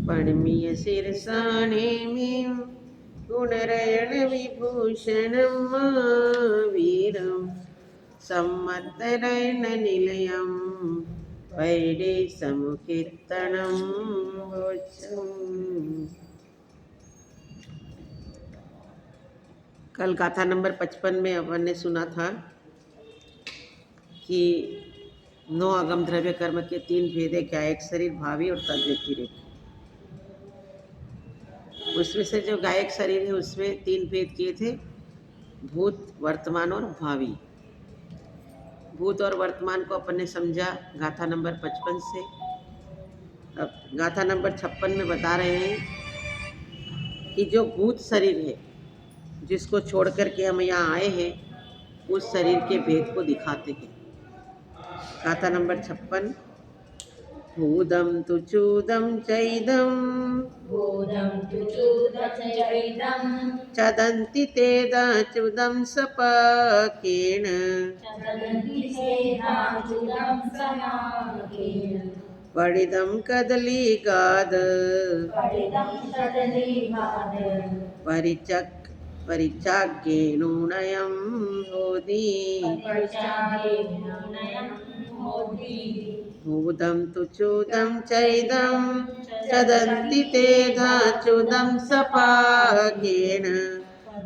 पणमीय शिरसाणेमिं गुणरयण विभूषणं वीरं सम्मतरयण निलयं वैडे समुकीर्तनं वोच्चम्। कल गाथा नंबर 55 में अपन ने सुना था कि 9 आगम द्रव्य कर्म के 3 भेद है, क्या एक शरीर, भावी और तद्व्यतिरिक्त। उसमें से जो गायक शरीर है उसमें 3 भेद किए थे, भूत, वर्तमान और भावी। भूत और वर्तमान को अपन ने समझा गाथा नंबर 55 से। अब गाथा नंबर 56 में बता रहे हैं कि जो भूत शरीर है जिसको छोड़ करके हम यहाँ आए हैं, उस शरीर के भेद को दिखाते हैं। गाथा नंबर 56। भूदम तु चूदम चैदम चदन्ति तेदा चुदम सपाकेन पडिदम कदली गाद परिचाज्ञेनूनयं होदी। भूदं तु चूदं चैदं चदन्ति तेधा चूदं सपाकेन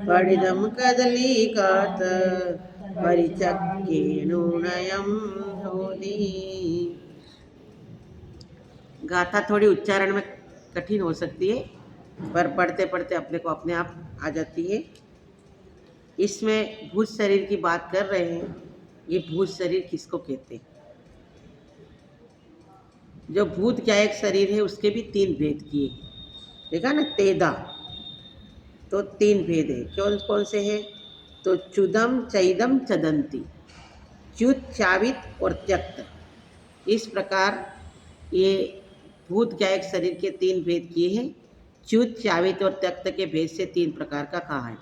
पडिदं कदलीकात परिचक्केनूनयं होदी। गाथा थोड़ी उच्चारण में कठिन हो सकती है, पर पढ़ते पढ़ते अपने को अपने आप आ जाती है। इसमें भूत शरीर की बात कर रहे हैं। ये भूत शरीर किसको कहते हैं? जो भूत क्या एक शरीर है उसके भी 3 भेद किए, देखा ना, तेदा, तो 3 भेद है। कौन कौन से हैं? तो चुदम चैदम चदंती, च्युत, चावित और त्यक्त। इस प्रकार ये भूत क्या एक शरीर के 3 भेद किए हैं। च्युत, चावित और त्यक्त के भेद से 3 प्रकार का कहा है।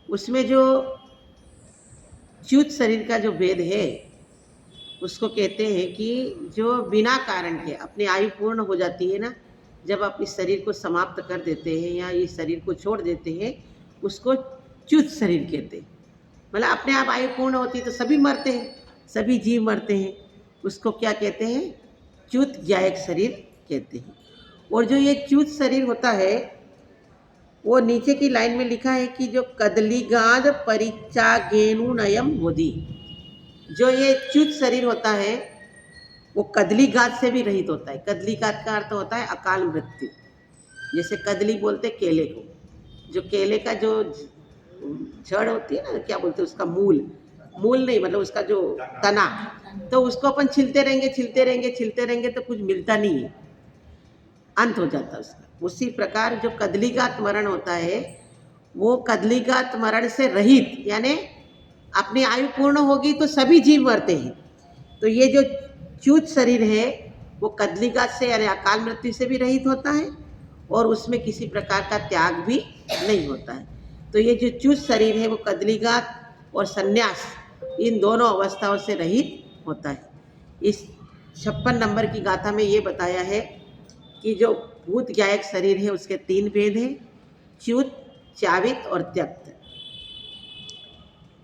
उसमें जो च्युत शरीर का जो भेद है उसको कहते हैं कि जो बिना कारण के अपनी आयु पूर्ण हो जाती है ना, जब आप इस शरीर को समाप्त कर देते हैं या इस शरीर को छोड़ देते हैं, उसको च्युत शरीर कहते हैं। मतलब अपने आप आयु पूर्ण होती है तो सभी मरते हैं, सभी जीव मरते हैं, उसको क्या कहते हैं? च्युत ज्ञायक शरीर कहते हैं। और जो ये च्युत शरीर होता है वो नीचे की लाइन में लिखा है कि जो कदलीगाद परिचागेनुनयम होदी। जो ये च्युत शरीर होता है वो कदलीगाद से भी रहित होता है। कदलीगाद का अर्थ होता है अकाल मृत्यु। जैसे कदली बोलते केले को, जो केले का जो जड़ होती है ना, क्या बोलते हैं उसका, मूल नहीं, मतलब उसका जो तना, तो उसको अपन छिलते रहेंगे तो कुछ मिलता नहीं है, अंत हो जाता है उसका। उसी प्रकार जो कदलीगात मरण होता है वो कदलीगात मरण से रहित, यानी अपनी आयु पूर्ण होगी तो सभी जीव मरते हैं। तो ये जो च्युत शरीर है वो कदलीगात से यानी अकाल मृत्यु से भी रहित होता है और उसमें किसी प्रकार का त्याग भी नहीं होता है। तो ये जो च्युत शरीर है वो कदलीगात और संन्यास इन दोनों अवस्थाओं से रहित होता है। इस 56 नंबर की गाथा में ये बताया है कि जो भूत ज्ञायक शरीर है उसके 3 भेद हैं, च्युत, चावित और त्यक्त।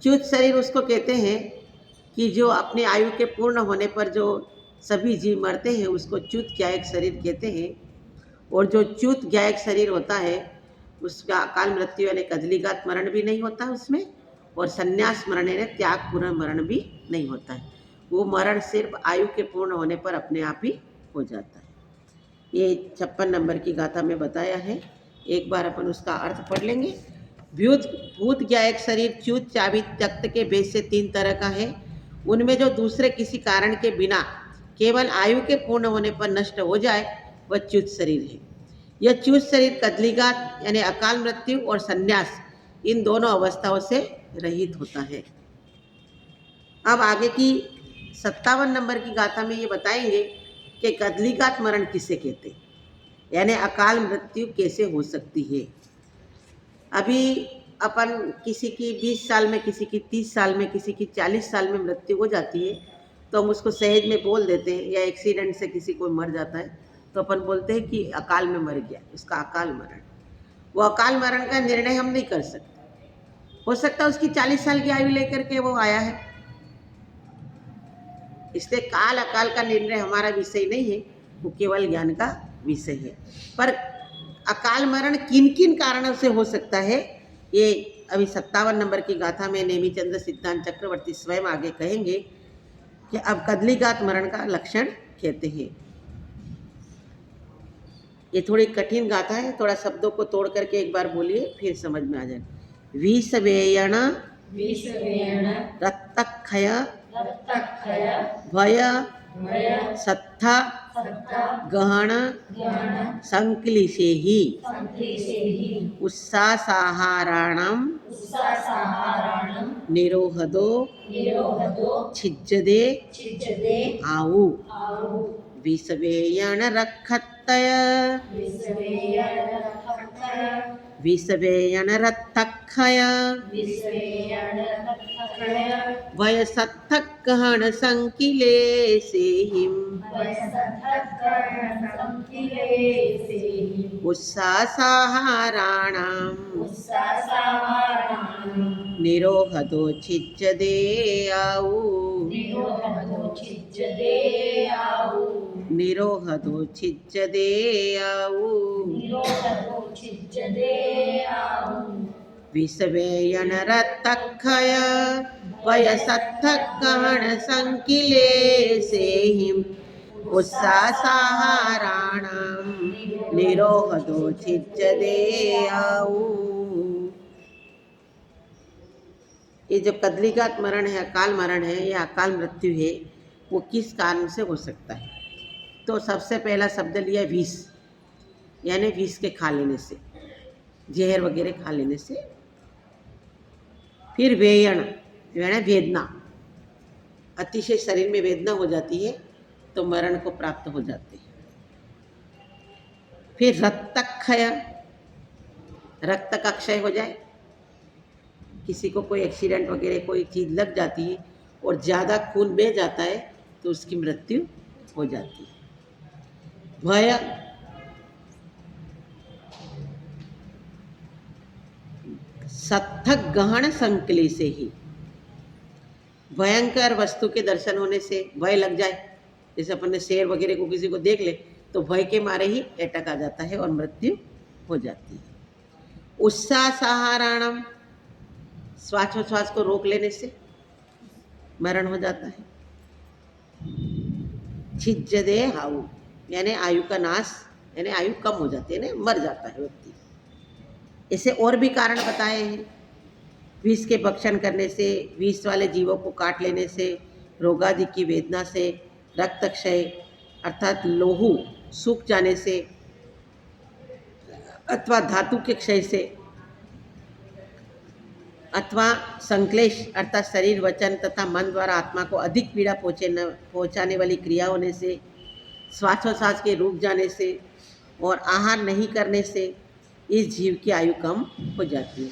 च्युत शरीर उसको कहते हैं कि जो अपने आयु के पूर्ण होने पर जो सभी जीव मरते हैं उसको च्युत ज्ञायक शरीर कहते हैं। और जो च्युत ज्ञायक शरीर होता है उसका अकाल मृत्यु यानी कदलीगात मरण भी नहीं होता उसमें, और संन्यास मरण यानी त्याग पूर्ण मरण भी नहीं होता है। वो मरण सिर्फ आयु के पूर्ण होने पर अपने आप ही हो जाता है। ये 56 नंबर की गाथा में बताया है। एक बार अपन उसका अर्थ पढ़ लेंगे। भूत ज्ञायक शरीर च्युत, चावित, त्यक्त के भेद से 3 तरह का है। उनमें जो दूसरे किसी कारण के बिना केवल आयु के पूर्ण होने पर नष्ट हो जाए वह च्युत शरीर है। यह च्युत शरीर कदलीगात यानी अकाल मृत्यु और संन्यास इन दोनों अवस्थाओं से रहित होता है। अब आगे की 57 नंबर की गाथा में ये बताएंगे कि कदलीगात मरण किसे कहते हैं, यानी अकाल मृत्यु कैसे हो सकती है। अभी अपन किसी की 20 साल में, किसी की 30 साल में, किसी की 40 साल में मृत्यु हो जाती है तो हम उसको सहज में बोल देते हैं, या एक्सीडेंट से किसी को मर जाता है तो अपन बोलते हैं कि अकाल में मर गया, इसका अकाल मरण। वो अकाल मरण का निर्णय हम नहीं कर सकते। हो सकता है उसकी 40 साल की आयु लेकर के वो आया है, इसलिए काल अकाल का निर्णय हमारा विषय नहीं है, वो केवल ज्ञान का विषय है। पर अकाल मरण किन किन कारणों से हो सकता है, ये अभी 57 नंबर की गाथा में नेमिचंद्र सिद्धांत चक्रवर्ती स्वयं आगे कहेंगे कि अब कदलीघात मरण का लक्षण कहते हैं। ये थोड़ी कठिन गाथा है, थोड़ा शब्दों को तोड़ करके एक बार बोलिए, फिर समझ में आ जाए। विषवेयण रक्तक्षय भय सत्था गहन संक्लिशेहि उत्सासाहाराणां निरोहदो छिज्जदे आउ विषवेयण रक्षतय विषवेयण रक्तक्षय वयसत्थगहन संकिलेशेहिं उत्सासाहाराणां निरोहदो छिज्जदे आउ निरोहदो छिज्जदे आउ विषवेयण रक्तक्षय वयसत्थगहन संकिलेशेहिं उत्सासाहाराणां निरोहदो छिज्जदे आउ। ये जो कदलीघात मरण है, अकाल मरण है या अकाल मृत्यु है, वो किस कारण से हो सकता है? तो सबसे पहला शब्द लिया विष, यानी विष के खा लेने से, जहर वगैरह खा लेने से। फिर वेयण, वेदना, अतिशय शरीर में वेदना हो जाती है तो मरण को प्राप्त हो जाते हैं। फिर रक्तक्षय, रक्त का क्षय हो जाए, किसी को कोई एक्सीडेंट वगैरह कोई चीज़ लग जाती है और ज़्यादा खून बह जाता है तो उसकी मृत्यु हो जाती है। भय, सत्थक गहन संक्लेशेहि, भयंकर वस्तु के दर्शन होने से भय लग जाए, जैसे अपन ने शेर वगैरह को किसी को देख ले तो भय के मारे ही अटैक आ जाता है और मृत्यु हो जाती है। उत्सासाहाराणाम, श्वासोच्छ्वास को रोक लेने से मरण हो जाता है। छिज्जदे आउ, यानी आयु का नाश, यानी आयु कम हो जाती है, यानी मर जाता है व्यक्ति। इसे और भी कारण बताए हैं, विष के भक्षण करने से, विष वाले जीवों को काट लेने से, रोगादि की वेदना से, रक्तक्षय अर्थात लोहू सूख जाने से, अथवा धातु के क्षय से, अथवा संक्लेश अर्थात शरीर वचन तथा मन द्वारा आत्मा को अधिक पीड़ा पहुँचाने वाली क्रिया होने से, श्वासोच्छ्वास के रुक जाने से और आहार नहीं करने से इस जीव की आयु कम हो जाती है।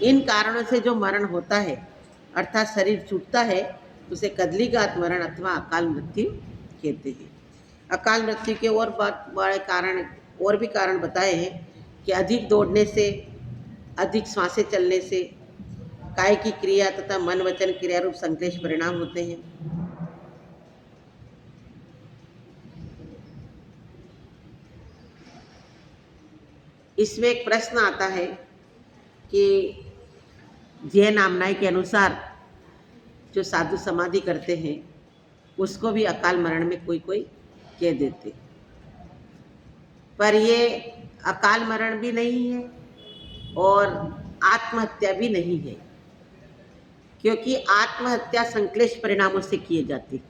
इन कारणों से जो मरण होता है अर्थात शरीर छूटता है उसे कदलीघात मरण अथवा अकाल मृत्यु कहते हैं। अकाल मृत्यु के और बड़े कारण और भी कारण बताए हैं कि अधिक दौड़ने से, अधिक सांसें चलने से काय की क्रिया तथा मन वचन क्रिया रूप संक्लेश परिणाम होते हैं। इसमें एक प्रश्न आता है कि जैन नामनाई के अनुसार जो साधु समाधि करते हैं उसको भी अकाल मरण में कोई कोई कह देते, पर ये अकाल मरण भी नहीं है और आत्महत्या भी नहीं है, क्योंकि आत्महत्या संक्लेश परिणामों से किए जाती है।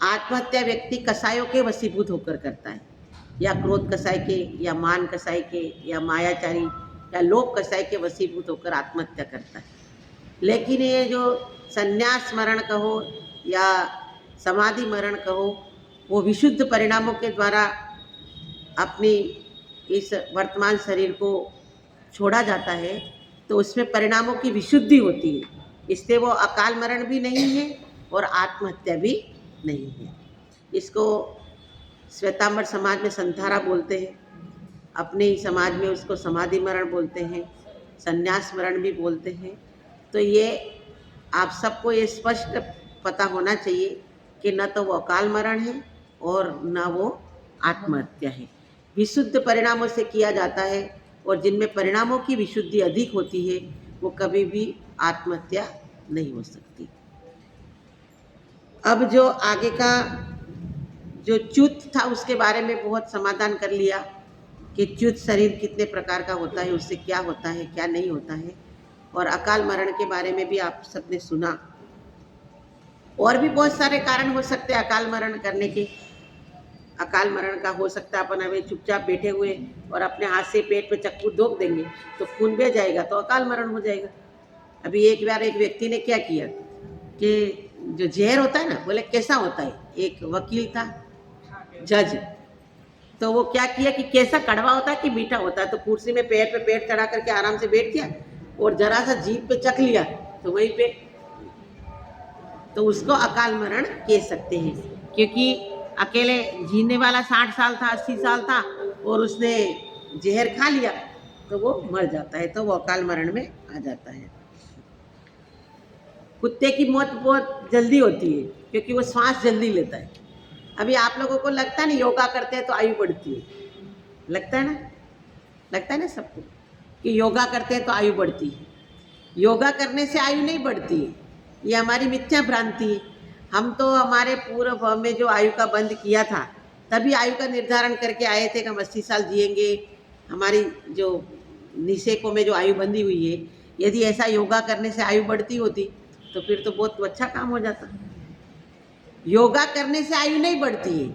आत्महत्या व्यक्ति कसायों के वशीभूत होकर करता है, या क्रोध कसाय के, या मान कसाय के, या मायाचारी या लोभ कसाय के वशीभूत होकर आत्महत्या करता है। लेकिन ये जो संन्यास मरण कहो या समाधि मरण कहो, वो विशुद्ध परिणामों के द्वारा अपनी इस वर्तमान शरीर को छोड़ा जाता है, तो उसमें परिणामों की विशुद्धि होती है, इसलिए वो अकाल मरण भी नहीं है और आत्महत्या भी नहीं है। इसको श्वेतांबर समाज में संधारा बोलते हैं, अपने ही समाज में उसको समाधि मरण बोलते हैं, संन्यास मरण भी बोलते हैं। तो ये आप सबको ये स्पष्ट पता होना चाहिए कि न तो वो अकाल मरण है और न वो आत्महत्या है। विशुद्ध परिणामों से किया जाता है और जिनमें परिणामों की विशुद्धि अधिक होती है वो कभी भी आत्महत्या नहीं हो सकती। अब जो आगे का जो च्युत था उसके बारे में बहुत समाधान कर लिया कि च्युत शरीर कितने प्रकार का होता है, उससे क्या होता है क्या नहीं होता है। और अकाल मरण के बारे में भी आप सबने सुना। और भी बहुत सारे कारण हो सकते हैं अकाल मरण करने के। अकाल मरण का हो सकता है अपन अभी चुपचाप बैठे हुए और अपने हाथ से पेट पे चक्कू ठोक देंगे तो खून बह जाएगा तो अकाल मरण हो जाएगा। अभी एक बार एक व्यक्ति ने क्या किया कि जो जहर होता है ना, बोले कैसा होता है, एक वकील था जज, तो वो क्या किया कि कैसा कड़वा होता है कि मीठा होता है, तो कुर्सी में पैर पे पैर चढ़ा करके आराम से बैठ गया और जरा सा जीभ पे चख लिया तो वहीं पे, तो उसको अकाल मरण कह सकते हैं। क्योंकि अकेले जीने वाला 60 साल था 80 साल था और उसने जहर खा लिया तो वो मर जाता है, तो वो अकाल मरण में आ जाता है। कुत्ते की मौत बहुत जल्दी होती है क्योंकि वो श्वास जल्दी लेता है। अभी आप लोगों को लगता है ना योगा करते हैं तो आयु बढ़ती है, लगता है ना, लगता है ना सबको कि योगा करते हैं तो आयु बढ़ती है। योगा करने से आयु नहीं बढ़ती है, ये हमारी मिथ्या भ्रांति है। हम तो हमारे पूर्व में जो आयु का बंद किया था तभी आयु का निर्धारण करके आए थे कि हम 80 साल जिएंगे। हमारी जो निषेकों में जो आयु बंधी हुई है, यदि ऐसा योगा करने से आयु बढ़ती होती तो फिर तो बहुत अच्छा काम हो जाता। योगा करने से आयु नहीं बढ़ती है।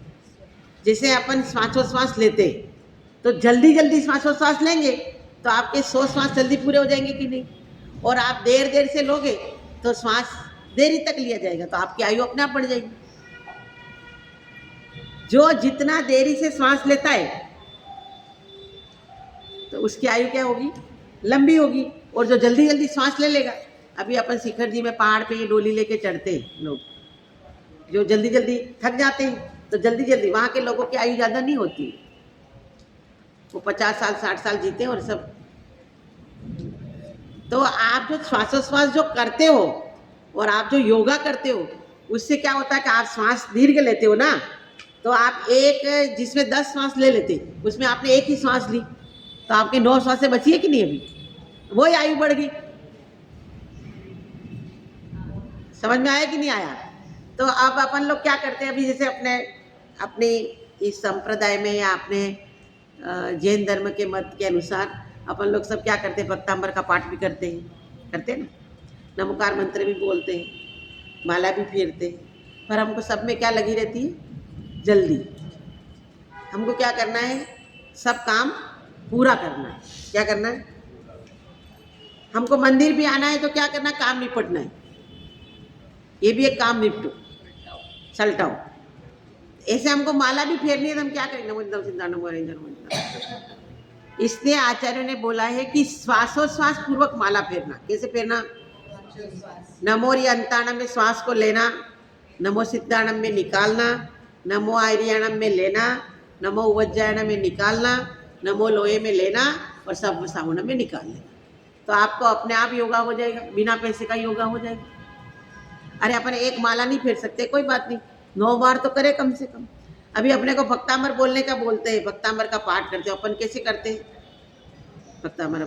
जैसे अपन श्वासोश्वास लेते तो जल्दी जल्दी श्वासोश्वास लेंगे तो आपके 100 श्वास जल्दी पूरे हो जाएंगे कि नहीं, और आप देर देर से लोगे तो श्वास देरी तक लिया जाएगा तो आपकी आयु अपने आप बढ़ जाएगी। जो जितना देरी से श्वास लेता है तो उसकी आयु क्या होगी, लंबी होगी। और जो जल्दी जल्दी श्वास ले लेगा, अभी अपन शिखर जी में पहाड़ पे ये डोली लेके चढ़ते हैं लोग, जो जल्दी जल्दी थक जाते हैं तो जल्दी जल्दी वहाँ के लोगों की आयु ज़्यादा नहीं होती, वो 50 साल 60 साल जीते हैं और सब। तो आप जो श्वासोश्वास जो करते हो और आप जो योगा करते हो उससे क्या होता है कि आप श्वास दीर्घ लेते हो ना, तो आप एक जिसमें 10 श्वास ले लेते उसमें आपने एक ही श्वास ली तो आपके 9 श्वासें बची है कि नहीं, अभी वही आयु बढ़ गई। समझ में आया कि नहीं आया? तो अब अपन लोग क्या करते हैं, अभी जैसे अपने इस संप्रदाय में या अपने जैन धर्म के मत के अनुसार अपन लोग सब क्या करते हैं, भक्तांबर का पाठ भी करते हैं ना, नमोकार मंत्र भी बोलते हैं, माला भी फेरते हैं। पर हमको सब में क्या लगी रहती है, जल्दी। हमको क्या करना है, सब काम पूरा करना है। क्या करना है, हमको मंदिर भी आना है तो क्या करना, काम निपटना है। ये भी एक काम निपटो, सलटाओ। ऐसे हमको माला भी फेरनी है तो हम क्या करेंगे, इसलिए आचार्य ने बोला है कि श्वासोश्वास पूर्वक माला फेरना। कैसे फेरना, नमो अंताणम में श्वास को लेना, नमो सिद्धाणम में निकालना, नमो आर्याणम में लेना, नमो उवज्जायणम में निकालना, नमो लोहे में लेना और सब सावण में निकाल लेना। तो आपको अपने आप योगा हो जाएगा, बिना पैसे का योगा हो जाएगा। अरे अपन एक माला नहीं फेर सकते, कोई बात नहीं, 9 बार तो करे कम से कम। अभी अपने को भक्तांबर बोलने का बोलते हैं, भक्तांबर का पाठ करते हो, अपन कैसे करते हैं, भक्तांबर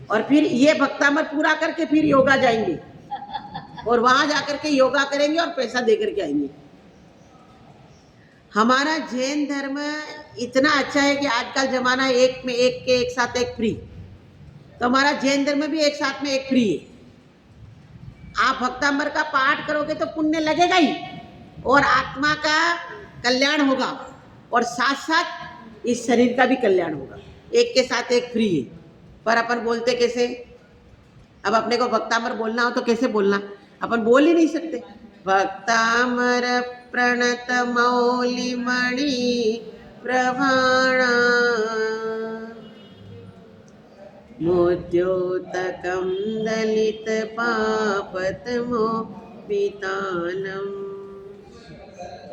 और फिर ये भक्तांबर पूरा करके फिर योगा जाएंगे और वहां जाकर के योगा करेंगे और पैसा दे करके आएंगे। हमारा जैन धर्म इतना अच्छा है कि आजकल जमाना एक में एक के एक साथ एक फ्री, तो हमारा जैन धर्म भी एक साथ में एक फ्री है। आप भक्तांबर का पाठ करोगे तो पुण्य लगेगा ही और आत्मा का कल्याण होगा और साथ साथ इस शरीर का भी कल्याण होगा। एक के साथ एक फ्री है। पर अपन बोलते कैसे, अब अपने को भक्तांबर बोलना हो तो कैसे बोलना, अपन बोल ही नहीं सकते। भक्तांबर प्रणत मौली मणि प्रभाणा मोद्योतकं दलितपापतमोपितानम्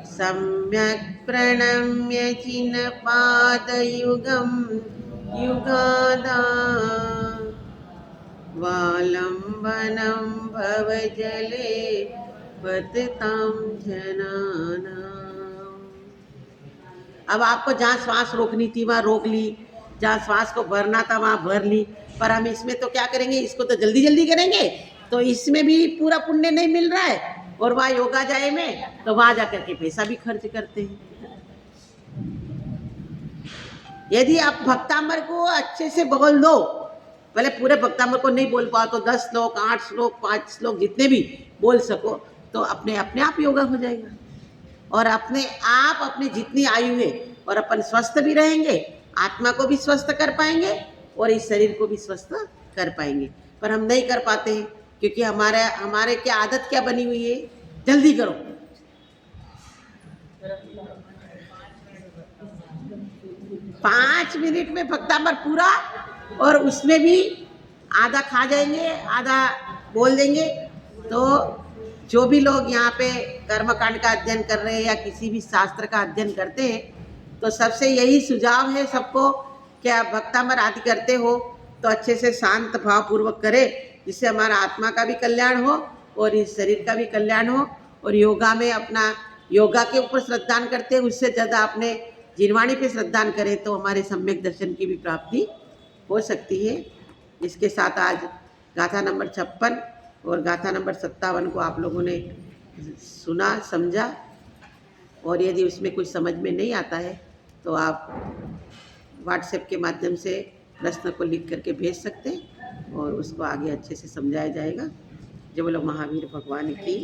सम्यक् प्रणम्य जिनपादयुगं युगादा वालम्बनं भवजले पतितां जनानाम्। अब आपको जहाँ श्वास रोकनी थी वहाँ रोक ली, जहाँ श्वास को भरना था वहाँ भर ली, पर हम इसमें तो क्या करेंगे, इसको तो जल्दी जल्दी करेंगे, तो इसमें भी पूरा पुण्य नहीं मिल रहा है। और वहाँ योगा जाए में तो वहाँ जाकर के पैसा भी खर्च करते हैं। यदि आप भक्तामर को अच्छे से बोल दो, पहले पूरे भक्तामर को नहीं बोल पाओ तो 10 श्लोक, 8 श्लोक, 5 श्लोक जितने भी बोल सको, तो अपने अपने आप योगा हो जाएगा। और अपने आप अपनी जितनी आयु है और अपन स्वस्थ भी रहेंगे, आत्मा को भी स्वस्थ कर पाएंगे और इस शरीर को भी स्वस्थ कर पाएंगे। पर हम नहीं कर पाते हैं क्योंकि हमारे क्या आदत क्या बनी हुई है, जल्दी करो। पाँच मिनट में भक्तामर पूरा, और उसमें भी आधा खा जाएंगे, आधा बोल देंगे। तो जो भी लोग यहाँ पे कर्मकांड का अध्ययन कर रहे हैं या किसी भी शास्त्र का अध्ययन करते हैं, तो सबसे यही सुझाव है सबको कि आप भक्तामर आदि करते हो तो अच्छे से शांत भाव पूर्वक करें, जिससे हमारा आत्मा का भी कल्याण हो और इस शरीर का भी कल्याण हो। और योगा में अपना योगा के ऊपर श्रद्धान करते हैं, उससे ज़्यादा अपने जिनवाणी पे श्रद्धान करें तो हमारे सम्यक दर्शन की भी प्राप्ति हो सकती है। इसके साथ आज गाथा नंबर 56 और गाथा नंबर 57 को आप लोगों ने सुना, समझा, और यदि उसमें कुछ समझ में नहीं आता है तो आप व्हाट्सएप के माध्यम से प्रश्न को लिख करके भेज सकते हैं और उसको आगे अच्छे से समझाया जाएगा। जब बोलो महावीर भगवान की